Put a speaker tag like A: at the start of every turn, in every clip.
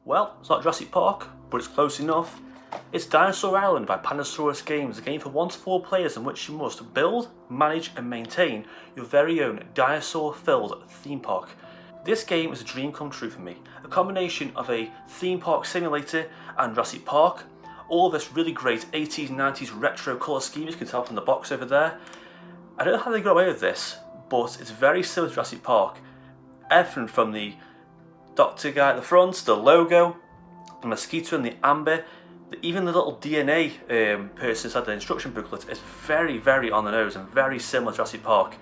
A: Well, it's not Jurassic Park, but it's close enough. It's Dinosaur Island by Pandasaurus Games, a game for 1 to 4 players in which you must build, manage and maintain your very own dinosaur-filled theme park. This game is a dream come true for me, a combination of a theme park simulator and Jurassic Park, all this really great 80s and 90s retro colour scheme, you can tell from the box over there. I don't know how they got away with this, but it's very similar to Jurassic Park. Everything from the doctor guy at the front, the logo, the mosquito and the amber, even the little DNA person inside the instruction booklet is very, very on the nose and very similar to Jurassic Park.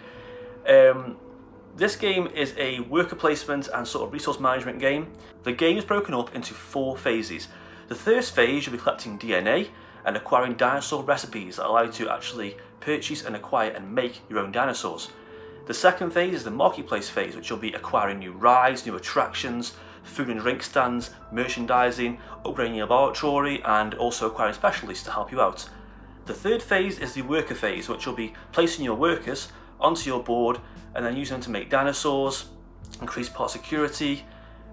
A: This game is a worker placement and sort of resource management game. The game is broken up into 4 phases. The first phase, you'll be collecting DNA and acquiring dinosaur recipes that allow you to actually purchase and acquire and make your own dinosaurs. The second phase is the marketplace phase, which you'll be acquiring new rides, new attractions, food and drink stands, merchandising, upgrading your laboratory, and also acquiring specialists to help you out. The third phase is the worker phase, which you'll be placing your workers onto your board and then using them to make dinosaurs, increase part security,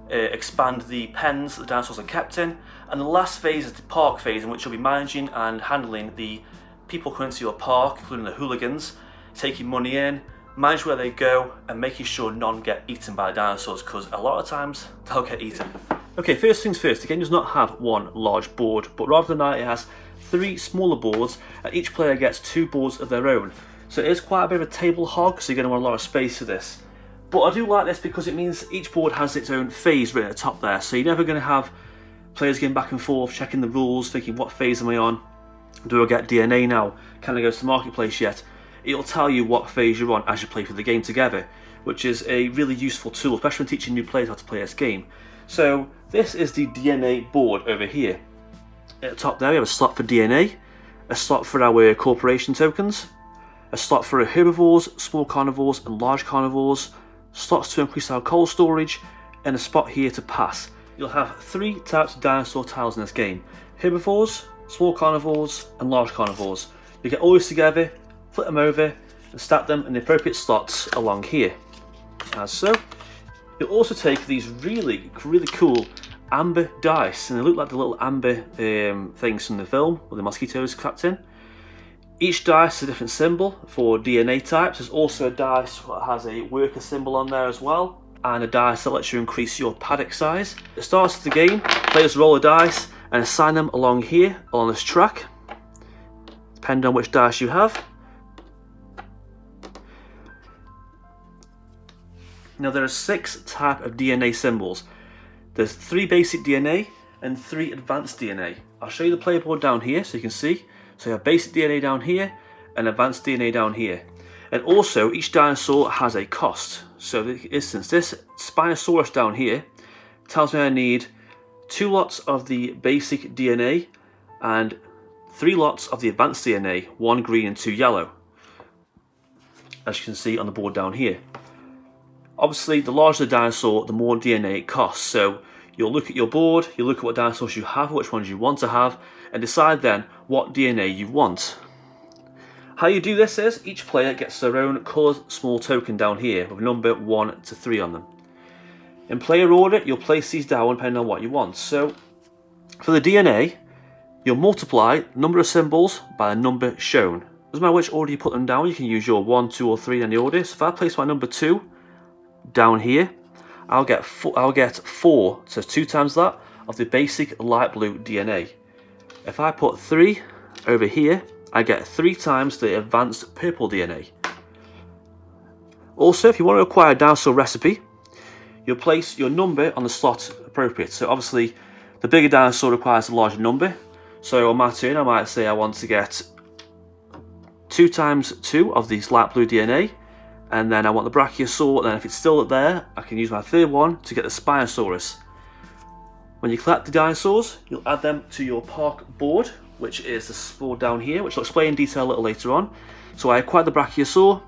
A: expand the pens that the dinosaurs are kept in. And the last phase is the park phase, in which you'll be managing and handling the people coming to your park, including the hooligans, taking money in, manage where they go, and making sure none get eaten by the dinosaurs, because a lot of times they'll get eaten. Okay, first things first, the game does not have one large board, but rather than that it has 3 smaller boards, and each player gets 2 boards of their own. So it is quite a bit of a table hog, so you're going to want a lot of space for this. But I do like this because it means each board has its own phase written at the top there, so you're never going to have players going back and forth, checking the rules, thinking what phase am I on? Do I get DNA now? Can I go to the marketplace yet? It'll tell you what phase you're on as you play through the game together, which is a really useful tool, especially when teaching new players how to play this game. So this is the DNA board over here. At the top there we have a slot for DNA, a slot for our corporation tokens, a slot for our herbivores, small carnivores and large carnivores, slots to increase our cold storage, and a spot here to pass. You'll have 3 types of dinosaur tiles in this game: herbivores, small carnivores and large carnivores. You get all these together, flip them over and stack them in the appropriate slots along here, as so. You'll also take these really cool amber dice, and they look like the little amber things from the film where the mosquitoes clapped in. Each dice is a different symbol for DNA types. There's also a dice that has a worker symbol on there as well, and a dice that lets you increase your paddock size. At the start of the game, players roll a dice and assign them along here, along this track, depending on which dice you have. Now there are 6 types of DNA symbols. There's 3 basic DNA and 3 advanced DNA. I'll show you the player board down here so you can see. So you have basic DNA down here and advanced DNA down here. And also each dinosaur has a cost. So for instance, this Spinosaurus down here tells me I need 2 lots of the basic DNA and 3 lots of the advanced DNA, 1 green and 2 yellow, as you can see on the board down here. Obviously, the larger the dinosaur, the more DNA it costs. So you'll look at your board, you'll look at what dinosaurs you have, which ones you want to have, and decide then what DNA you want. How you do this is, each player gets their own coloured small token down here with a number 1 to 3 on them. In player order, you'll place these down depending on what you want. So for the DNA, you'll multiply the number of symbols by the number shown. Doesn't matter which order you put them down, you can use your 1, 2 or 3 in the order. So if I place my number 2 down here, I'll get 4, so 2 times that, of the basic light blue DNA. If I put 3 over here, I get 3 times the advanced purple DNA. Also, if you want to acquire a dinosaur recipe, you'll place your number on the slot appropriate. So obviously, the bigger dinosaur requires a larger number. So on my turn, I might say I want to get 2 times 2 of these light blue DNA, and then I want the Brachiosaur, and then if it's still there, I can use my 3rd one to get the Spinosaurus. When you collect the dinosaurs, you'll add them to your park board, which is this board down here, which I'll explain in detail a little later on. So I acquire the Brachiosaur,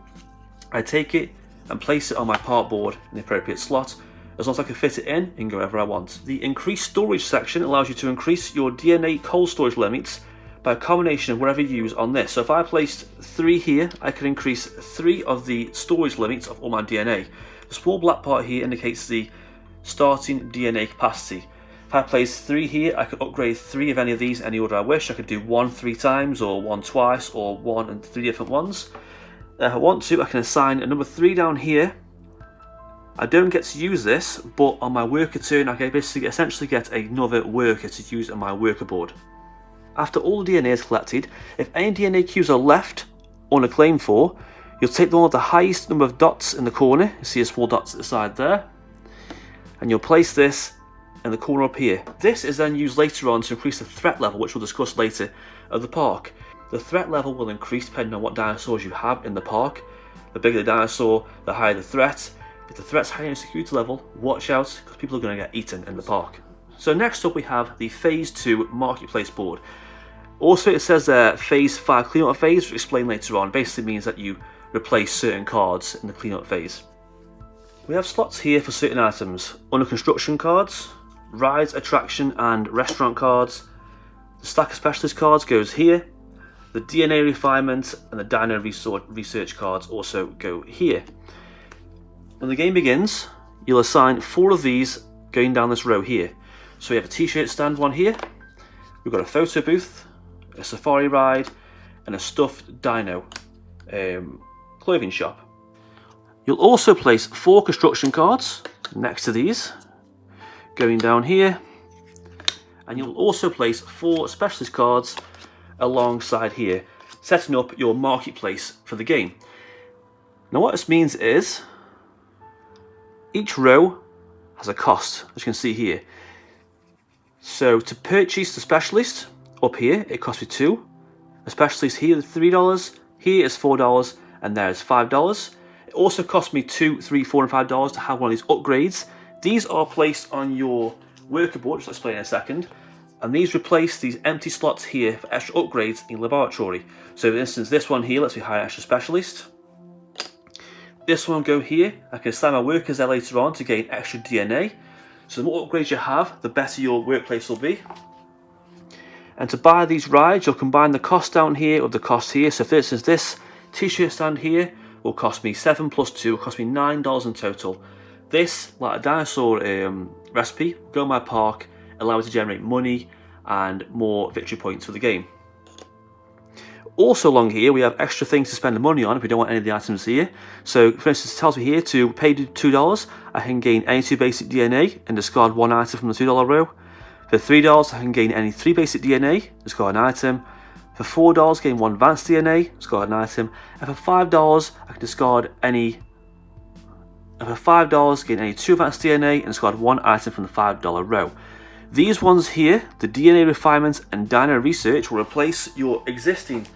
A: I take it and place it on my park board in the appropriate slot. As long as I can fit it in and go wherever I want. The increased storage section allows you to increase your DNA cold storage limits by a combination of whatever you use on this. So if I placed 3 here, I can increase 3 of the storage limits of all my DNA. The small black part here indicates the starting DNA capacity. If If I place 3 here, I could upgrade 3 of any of these any order I wish. I could do 1 3 times, or 1 twice, or 1 and 3 different ones. If I want to, I can assign a number 3 down here. I don't get to use this, but on my worker turn, I basically essentially get another worker to use on my worker board. After all the DNA is collected, if any DNA cubes are left unacclaimed for, you'll take the one with the highest number of dots in the corner. You see a small dots at the side there, and you'll place this in the corner up here. This is then used later on to increase the threat level, which we'll discuss later, of the park. The threat level will increase depending on what dinosaurs you have in the park. The bigger the dinosaur, the higher the threat. If the threat's higher in security level, watch out, because people are going to get eaten in the park. So next up we have the Phase 2 Marketplace board. Also it says there Phase 5 cleanup phase, which I'll explain later on. Basically means that you replace certain cards in the cleanup phase. We have slots here for certain items. Under construction cards, rides, attraction and restaurant cards. The stack of specialist cards goes here. The DNA refinement and the dino research cards also go here. When the game begins, you'll assign 4 of these going down this row here. So we have a t-shirt stand one here, we've got a photo booth, a safari ride, and a stuffed dino clothing shop. You'll also place 4 construction cards next to these, going down here, and you'll also place 4 specialist cards alongside here, setting up your marketplace for the game. Now what this means is, each row has a cost, as you can see here. So to purchase the specialist, up here it costs me 2. The specialist here is $3, here is $4, and there is $5. It also costs me $2, $3, $4, and $5 to have one of these upgrades. These are placed on your worker board, which I'll explain in a second. And these replace these empty slots here for extra upgrades in laboratory. So for instance, this one here lets me hire an extra specialist. This one go here. I can assign my workers there later on to gain extra DNA. So the more upgrades you have, the better your workplace will be. And to buy these rides, you'll combine the cost down here with the cost here. So for instance, this t-shirt stand here will cost me 7 plus 2, will cost me $9 in total. This, like a dinosaur recipe, go in my park, allow me to generate money and more victory points for the game. Also along here we have extra things to spend the money on if we don't want any of the items here. So for instance, it tells me here to pay $2, I can gain any 2 basic DNA and discard 1 item from the $2 row. For $3 I can gain any 3 basic DNA, discard an item. For $4 gain 1 advanced DNA, discard an item. And for $5 I can discard any. And for $5 gain any 2 advanced DNA and discard 1 item from the $5 row. These ones here, the DNA refinements and dino research, will replace your existing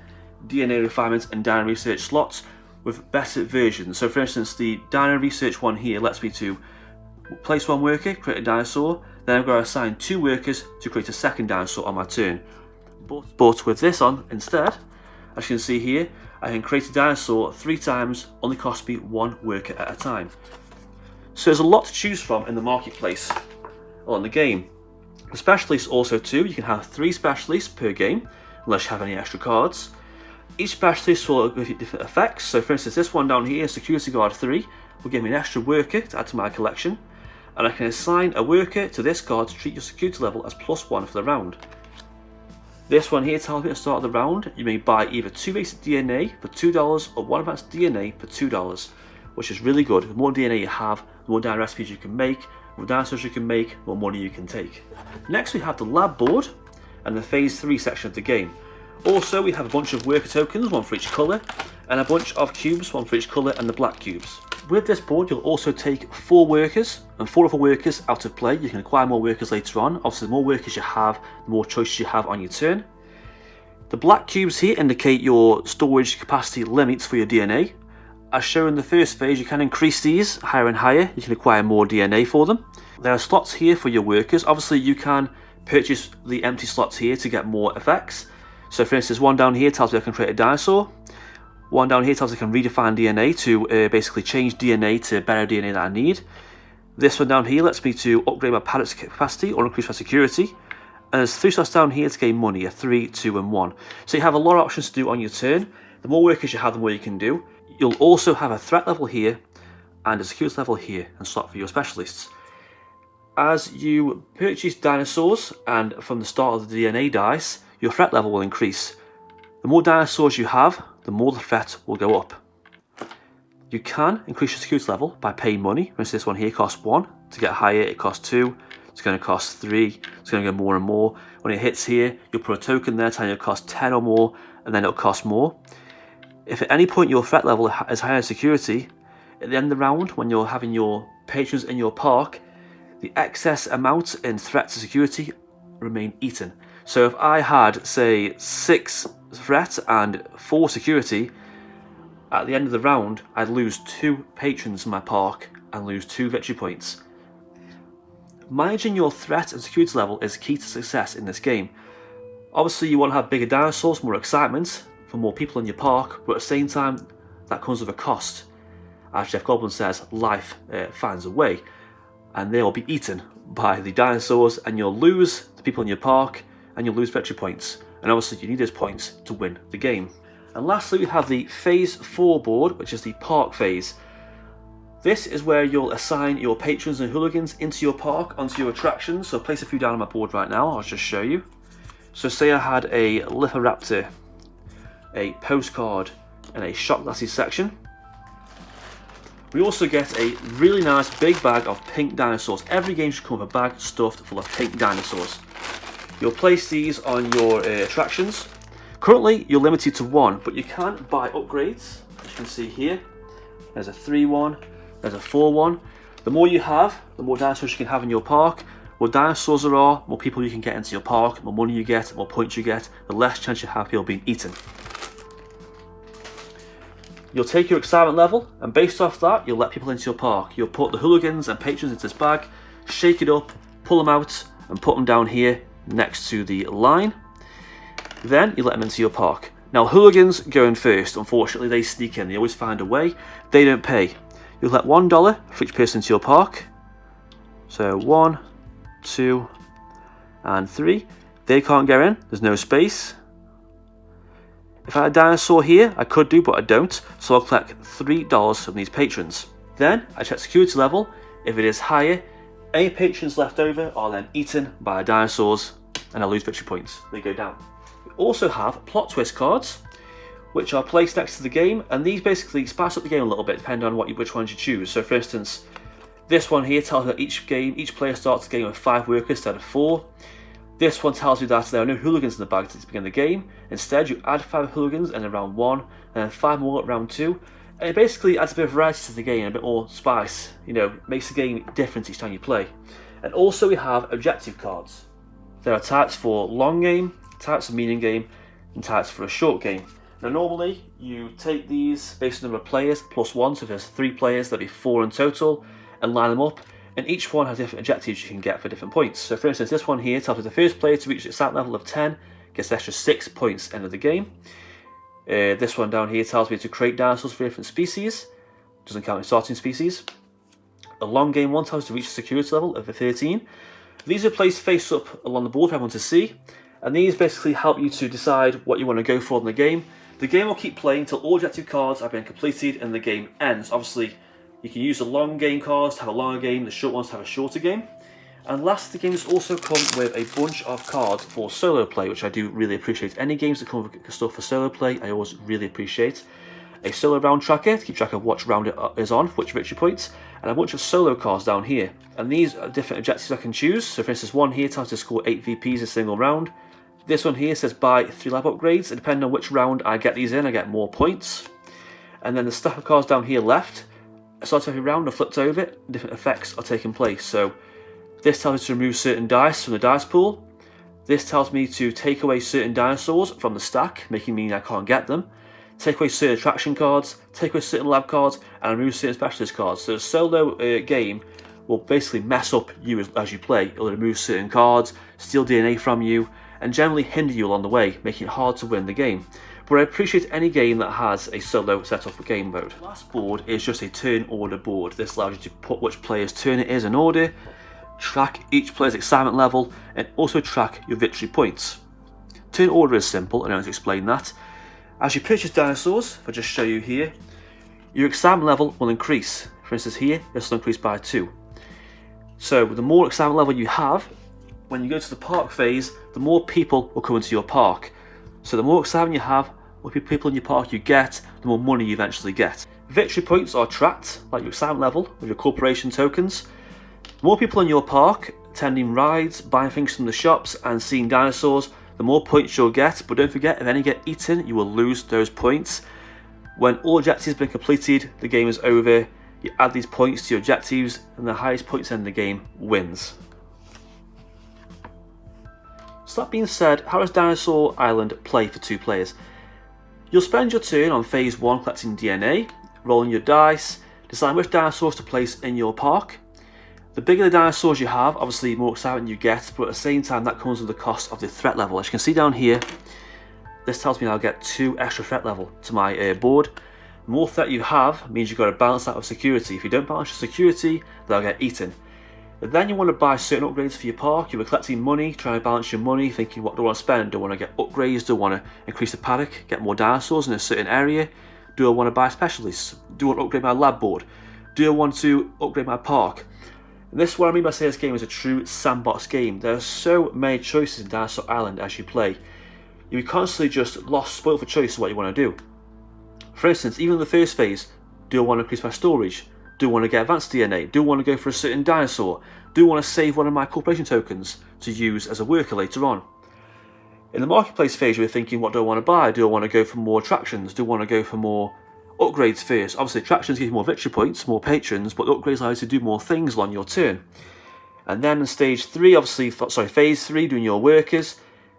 A: DNA refinements and dino research slots with better versions. So for instance, the dino research one here lets me to place 1 worker, create a dinosaur, then I'm going to assign 2 workers to create a second dinosaur on my turn. But with this on instead, as you can see here, I can create a dinosaur 3 times, only cost me 1 worker at a time. So there's a lot to choose from in the marketplace on the game. The specialists also too, you can have 3 specialists per game, unless you have any extra cards. Each specialist will give you different effects. So for instance, this one down here, Security Guard 3, will give me an extra worker to add to my collection. And I can assign a worker to this card to treat your security level as +1 for the round. This one here tells me at the start of the round, you may buy either 2 basic DNA for $2 or 1 advanced DNA for $2, which is really good. The more DNA you have, the more dino recipes you can make, the more dinosaurs you can make, the more money you can take. Next we have the lab board and the phase 3 section of the game. Also we have a bunch of worker tokens, 1 for each colour, and a bunch of cubes, 1 for each colour, and the black cubes. With this board you'll also take 4 workers and 4 other workers out of play. You can acquire more workers later on. Obviously the more workers you have, the more choices you have on your turn. The black cubes here indicate your storage capacity limits for your DNA. As shown in the first phase, you can increase these higher and higher. You can acquire more DNA for them. There are slots here for your workers. Obviously you can purchase the empty slots here to get more effects. So for instance, one down here tells me I can create a dinosaur. One down here tells me I can redefine DNA to basically change DNA to better DNA that I need. This one down here lets me to upgrade my pallet capacity or increase my security. And there's 3 slots down here to gain money, a 3, 2 and 1. So you have a lot of options to do on your turn. The more workers you have, the more you can do. You'll also have a threat level here and a security level here and slot for your specialists. as you purchase dinosaurs and from the start of the DNA dice, your threat level will increase. The more dinosaurs you have, the more the threat will go up. You can increase your security level by paying money. For instance, this one here costs 1. To get higher, it costs 2. It's going to cost 3. It's going to go more and more. When it hits here, you'll put a token there telling you it'll cost 10 or more, and then it'll cost more. If at any point your threat level is higher in security, at the end of the round, when you're having your patrons in your park, the excess amount in threat to security remain eaten. So if I had, say, 6 threat and 4 security, at the end of the round, I'd lose 2 patrons in my park and lose 2 victory points. Managing your threat and security level is key to success in this game. Obviously, you want to have bigger dinosaurs, more excitement, for more people in your park, but at the same time, that comes with a cost. As Jeff Goldblum says, life finds a way, and they will be eaten by the dinosaurs, and you'll lose the people in your park, and you'll lose victory points. And obviously, you need those points to win the game. And lastly, we have the Phase 4 board, which is the park phase. This is where you'll assign your patrons and hooligans into your park, onto your attractions. So I'll place a few down on my board right now, I'll just show you. So say I had a Lithoiraptor, a postcard, and a shot glasses section. We also get a really nice big bag of pink dinosaurs. Every game should come with a bag stuffed full of pink dinosaurs. You'll place these on your attractions. Currently, you're limited to 1, but you can buy upgrades. As you can see here, there's a 3-1, there's a 4-1. The more you have, the more dinosaurs you can have in your park. More dinosaurs there are, more people you can get into your park, the more money you get, more points you get, the less chance you have people being eaten. You'll take your excitement level, and based off that, you'll let people into your park. You'll put the hooligans and patrons into this bag, shake it up, pull them out, and put them down here next to the line. Then you let them into your park. Now, hooligans go in first. Unfortunately, they sneak in. They always find a way. They don't pay. You'll let $1 for each person into your park. So 1, 2, and 3. They can't get in. There's no space. If I had a dinosaur here, I could do, but I don't. So I'll collect $3 from these patrons. Then I check security level. If it is higher, any patrons left over are then eaten by dinosaurs, and I lose victory points. They go down. We also have plot twist cards, which are placed next to the game, and these basically spice up the game a little bit depending on which ones you choose. So for instance, this one here tells me that each player starts the game with 5 workers instead of 4. This one tells you that there are no hooligans in the bag to begin the game. Instead, you add 5 hooligans in round 1, and then 5 more at round 2. And it basically adds a bit of variety to the game, and a bit more spice. You know, makes the game different each time you play. And also we have objective cards. There are types for long game, types of medium game, and types for a short game. Now normally, you take these based on the number of players, plus 1, so if there's 3 players, there'll be 4 in total, and line them up. And each one has different objectives you can get for different points. So for instance, this one here tells us the first player to reach the excitement level of 10 gets an extra 6 points end of the game. This one down here tells me to create dinosaurs for different species. Doesn't count as starting species. A long game one tells us to reach the security level of 13. These are placed face up along the board for everyone to see. And these basically help you to decide what you want to go for in the game. The game will keep playing until all objective cards have been completed and the game ends. Obviously, you can use the long game cards to have a longer game, the short ones to have a shorter game. And last, the games also come with a bunch of cards for solo play, which I do really appreciate. Any games that come with stuff for solo play, I always really appreciate. A solo round tracker to keep track of which round it is on, which victory points, and a bunch of solo cards down here. And these are different objectives I can choose. So for instance, one here tells me to score 8 VPs a single round. This one here says buy 3 lab upgrades, and depending on which round I get these in, I get more points. And then the stack of cards down here left, I start every round, I flipped over it, different effects are taking place. So this tells me to remove certain dice from the dice pool. This tells me to take away certain dinosaurs from the stack, making me I can't get them. Take away certain attraction cards, take away certain lab cards, and remove certain specialist cards. So a solo game will basically mess up you as you play. It'll remove certain cards, steal DNA from you, and generally hinder you along the way, making it hard to win the game. But I appreciate any game that has a solo setup game mode. The last board is just a turn order board. This allows you to put which player's turn it is in order, track each player's excitement level, and also track your victory points. Turn order is simple, and I want to explain that. As you purchase dinosaurs, if I just show you here, your excitement level will increase. For instance here, this will increase by 2. So the more excitement level you have, when you go to the park phase, the more people will come into your park. So the more excitement you have, the more people in your park you get, the more money you eventually get. Victory points are tracked, like your excitement level, with your corporation tokens. The more people in your park, attending rides, buying things from the shops, and seeing dinosaurs, the more points you'll get. But don't forget, if any get eaten, you will lose those points. When all objectives have been completed, the game is over. You add these points to your objectives, and the highest points in the game wins. So that being said, how does Dinosaur Island play for 2 players? You'll spend your turn on phase 1 collecting DNA, rolling your dice, deciding which dinosaurs to place in your park. The bigger the dinosaurs you have, obviously the more excitement you get, but at the same time that comes with the cost of the threat level. As you can see down here, this tells me I'll get 2 extra threat level to my board. The more threat you have means you've got to balance that with security. If you don't balance your security, they'll get eaten. But then you want to buy certain upgrades for your park. You were collecting money, trying to balance your money, thinking what do I want to spend? Do I want to get upgrades? Do I want to increase the paddock, get more dinosaurs in a certain area? Do I want to buy specialists? Do I want to upgrade my lab board? Do I want to upgrade my park? And this is what I mean by saying this game is a true sandbox game. There are so many choices in Dinosaur Island as you play. You're constantly just spoiled for choice of what you want to do. For instance, even in the first phase, do I want to increase my storage? Do I want to get advanced DNA? Do I want to go for a certain dinosaur? Do I want to save one of my corporation tokens to use as a worker later on? In the marketplace phase, you're thinking, what do I want to buy? Do I want to go for more attractions? Do I want to go for more upgrades first? Obviously, attractions give you more victory points, more patrons, but the upgrades allow you to do more things on your turn. And then in phase 3, doing your workers,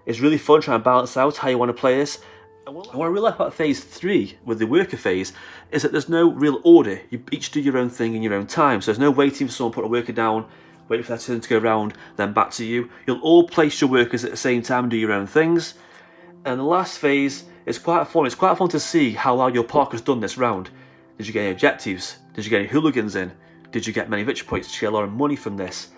A: is really fun trying to balance out how you want to play this. And what I really like about phase 3 with the worker phase is that there's no real order. You each do your own thing in your own time. So there's no waiting for someone to put a worker down, waiting for their turn to go around, then back to you. You'll all place your workers at the same time and do your own things. And the last phase is quite fun. It's quite fun to see how well your park has done this round. Did you get any objectives? Did you get any hooligans in? Did you get many victory points? Did you get a lot of money from this?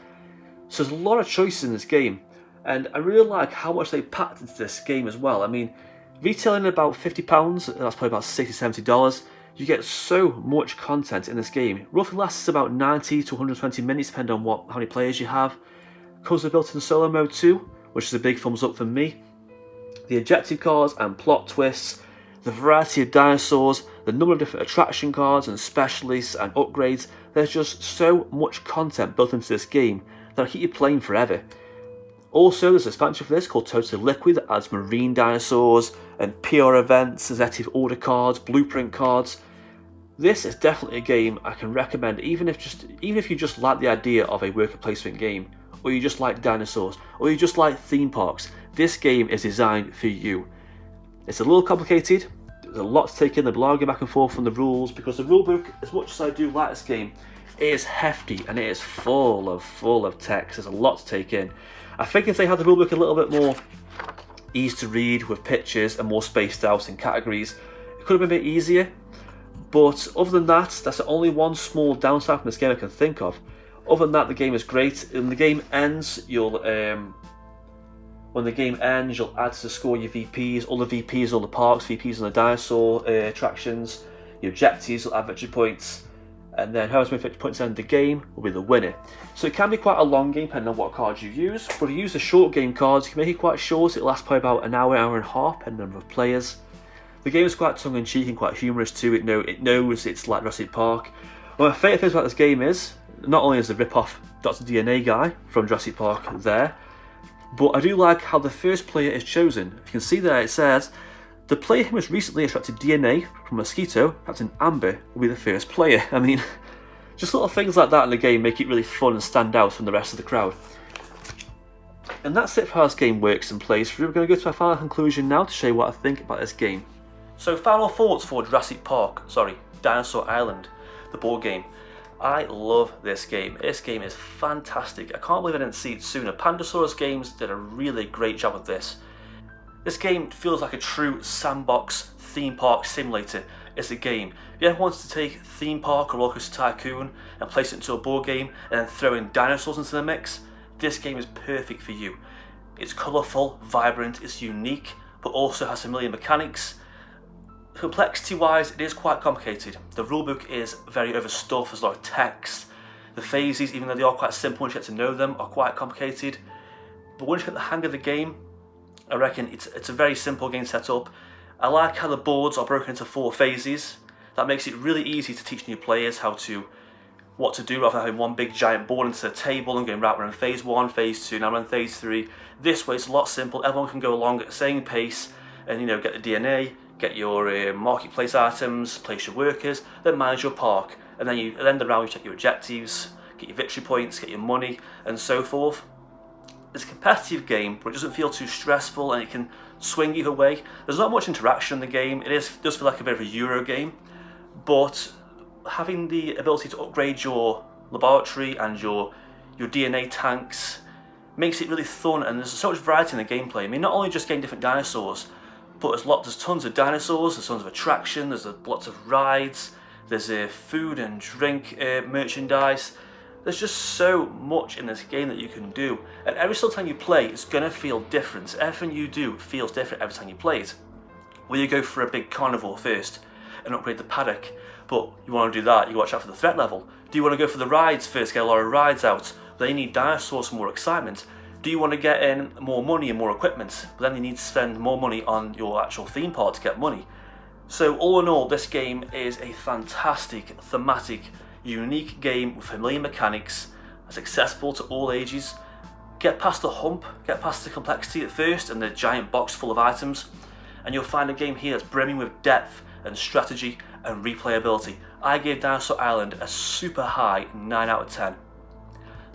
A: So there's a lot of choices in this game. And I really like how much they packed into this game as well. I mean, retailing at about £50, that's probably about $60, $70, you get so much content in this game. It roughly lasts about 90 to 120 minutes, depending on how many players you have. Comes with built-in solo mode too, which is a big thumbs up for me. The objective cards and plot twists, the variety of dinosaurs, the number of different attraction cards and specialists and upgrades. There's just so much content built into this game that'll keep you playing forever. Also, there's an expansion for this called Totally Liquid that adds marine dinosaurs and PR events, executive order cards, blueprint cards. This is definitely a game I can recommend, even if you just like the idea of a worker placement game, or you just like dinosaurs, or you just like theme parks. This game is designed for you. It's a little complicated. There's a lot to take in. There's a lot of going back and forth from the rules, because the rulebook, as much as I do like this game, it is hefty and it is full of text. There's a lot to take in. I think if they had the rulebook a little bit more easy to read with pictures and more spaced out in categories, it could have been a bit easier. But other than that, that's the only one small downside from this game I can think of. Other than that, the game is great. When the game ends, you'll add to the score your VPs, all the VPs, all the parks, VPs on the dinosaur attractions, your objectives will add victory points, and then whoever's made victory points at the end of the game will be the winner. So it can be quite a long game depending on what cards you use, but if you use the short game cards, you can make it quite short. It lasts probably about an hour, hour and a half, depending on the number of players. The game is quite tongue-in-cheek and quite humorous too. It knows it's like Jurassic Park. One of my favourite things about this game is, not only is the rip-off Dr. DNA guy from Jurassic Park there, but I do like how the first player is chosen. You can see there it says, the player who has recently extracted DNA from a mosquito, Captain Amber, will be the first player. I mean, just little things like that in the game make it really fun and stand out from the rest of the crowd. And that's it for how this game works and plays through. We're going to go to our final conclusion now to show you what I think about this game. So final thoughts for Dinosaur Island, the board game. I love this game. This game is fantastic. I can't believe I didn't see it sooner. Pandasaurus Games did a really great job of this. This game feels like a true sandbox theme park simulator. It's a game. If you ever wanted to take Theme Park or Rollercoaster Tycoon and place it into a board game and then throw in dinosaurs into the mix, this game is perfect for you. It's colourful, vibrant, it's unique, but also has a million mechanics. Complexity wise, it is quite complicated. The rulebook is very overstuffed, there's a lot of text. The phases, even though they are quite simple once you get to know them, are quite complicated. But once you get the hang of the game, I reckon it's a very simple game setup. I like how the boards are broken into 4 phases. That makes it really easy to teach new players what to do rather than having one big giant board into the table and going right, we're in phase 1, phase 2, now we're in phase 3. This way it's a lot simple, everyone can go along at the same pace and get the DNA, get your marketplace items, place your workers, then manage your park. And then at the end of the round you check your objectives, get your victory points, get your money and so forth. It's a competitive game, but it doesn't feel too stressful and it can swing either way. There's not much interaction in the game, it does feel like a bit of a Euro game, but having the ability to upgrade your laboratory and your DNA tanks makes it really fun, and there's so much variety in the gameplay. I mean, not only just getting different dinosaurs, but there's tons of dinosaurs, there's tons of attraction, there's lots of rides, there's food and drink merchandise. There's just so much in this game that you can do, and every single time you play it's going to feel different. Everything you do feels different every time you play it. Will you go for a big carnivore first and upgrade the paddock? But you want to do that, you watch out for the threat level. Do you want to go for the rides first, get a lot of rides out? But then you need dinosaurs for more excitement. Do you want to get in more money and more equipment? But then you need to spend more money on your actual theme park to get money. So all in all, this game is a fantastic, thematic, unique game with familiar mechanics that's accessible to all ages. Get past the hump, get past the complexity at first and the giant box full of items, and you'll find a game here that's brimming with depth and strategy and replayability. I gave Dinosaur Island a super high 9 out of 10.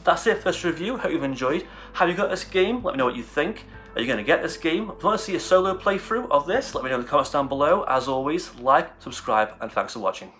A: That's it for this review, hope you've enjoyed. Have you got this game? Let me know what you think. Are you going to get this game? If you want to see a solo playthrough of this, let me know in the comments down below. As always, like, subscribe, and thanks for watching.